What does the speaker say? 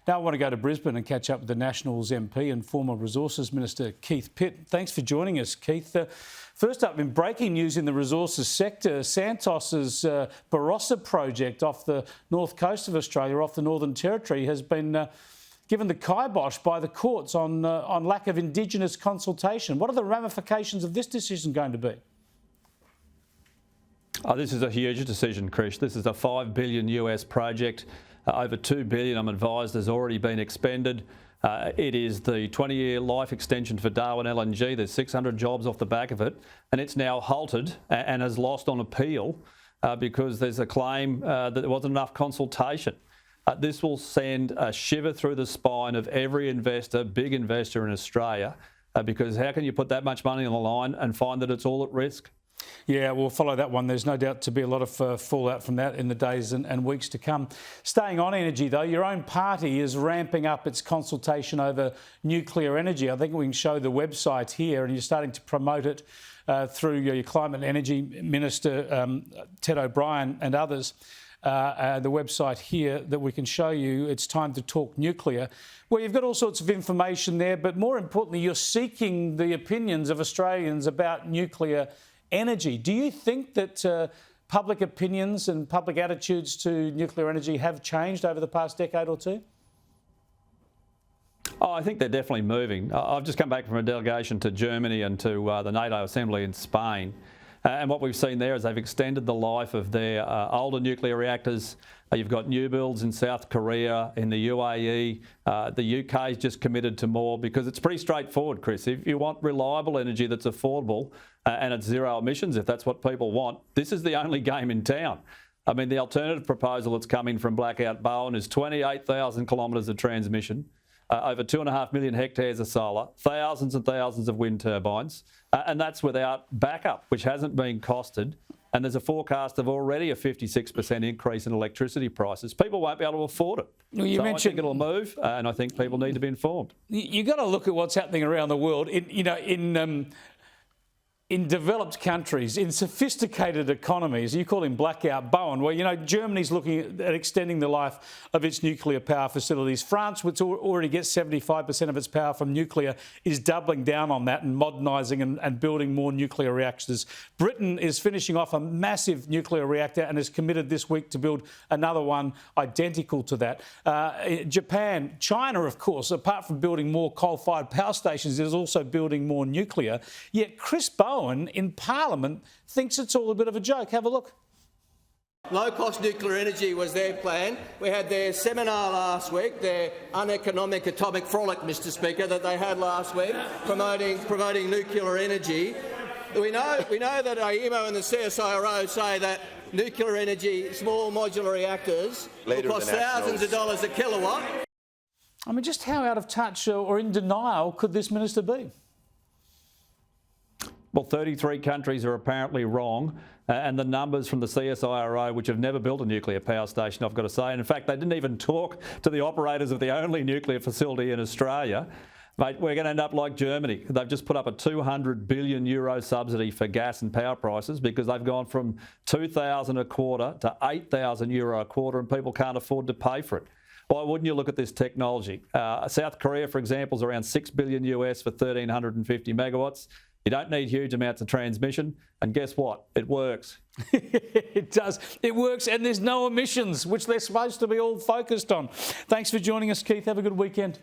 Now I want to go to Brisbane and catch up with the Nationals MP and former Resources Minister Keith Pitt. Thanks for joining us, Keith. First up, in breaking news in the resources sector, Santos's Barossa project off the north coast of Australia, off the Northern Territory, has been given the kibosh by the courts on lack of Indigenous consultation. What are the ramifications of this decision going to be? Oh, this is a huge decision, Chris. This is a $5 billion US project. Over $2 billion, I'm advised, has already been expended. It is the 20-year life extension for Darwin LNG. There's 600 jobs off the back of it, and it's now halted and has lost on appeal because there's a claim that there wasn't enough consultation. This will send a shiver through the spine of every investor, big investor in Australia, because how can you put that much money on the line and find that it's all at risk? Yeah, we'll follow that one. There's no doubt to be a lot of fallout from that in the days and weeks to come. Staying on energy, though, your own party is ramping up its consultation over nuclear energy. I think we can show the website here, and you're starting to promote it through your Climate and Energy Minister, Ted O'Brien, and others. The website here that we can show you, It's Time to Talk Nuclear, where you've got all sorts of information there, but more importantly, you're seeking the opinions of Australians about nuclear energy. Do you think that public opinions and public attitudes to nuclear energy have changed over the past decade or two? Oh, I think they're definitely moving. I've just come back from a delegation to Germany and to the NATO Assembly in Spain. And what we've seen there is they've extended the life of their older nuclear reactors. You've got new builds in South Korea, in the UAE. The UK's just committed to more because it's pretty straightforward, Chris. If you want reliable energy that's affordable and it's zero emissions, if that's what people want, this is the only game in town. I mean, the alternative proposal that's coming from Blackout Bowen is 28,000 kilometres of transmission, over 2.5 million hectares of solar, thousands and thousands of wind turbines, and that's without backup, which hasn't been costed. And there's a forecast of already a 56% increase in electricity prices. People won't be able to afford it. Well, you mentioned, I think it'll move, and I think people need to be informed. You've got to look at what's happening around the world. In developed countries, in sophisticated economies, you call him Blackout Bowen, where, Germany's looking at extending the life of its nuclear power facilities. France, which already gets 75% of its power from nuclear, is doubling down on that and modernising and building more nuclear reactors. Britain is finishing off a massive nuclear reactor and is committed this week to build another one identical to that. Japan, China, of course, apart from building more coal-fired power stations, is also building more nuclear. Yet Chris Bowen in Parliament thinks it's all a bit of a joke. Have a look. Low-cost nuclear energy was their plan. We had their seminar last week, their uneconomic atomic frolic, Mr Speaker, that they had last week, promoting nuclear energy. We know that AEMO and the CSIRO say that nuclear energy, small modular reactors, will cost thousands of dollars a kilowatt. I mean, just how out of touch or in denial could this minister be? Well, 33 countries are apparently wrong, and the numbers from the CSIRO, which have never built a nuclear power station, I've got to say, and in fact, they didn't even talk to the operators of the only nuclear facility in Australia. Mate, we're going to end up like Germany. They've just put up a €200 billion subsidy for gas and power prices because they've gone from €2,000 a quarter to €8,000 a quarter, and people can't afford to pay for it. Why wouldn't you look at this technology? South Korea, for example, is around $6 billion US for 1,350 megawatts. You don't need huge amounts of transmission, and guess what? It works. It does. It works, and there's no emissions, which they're supposed to be all focused on. Thanks for joining us, Keith. Have a good weekend.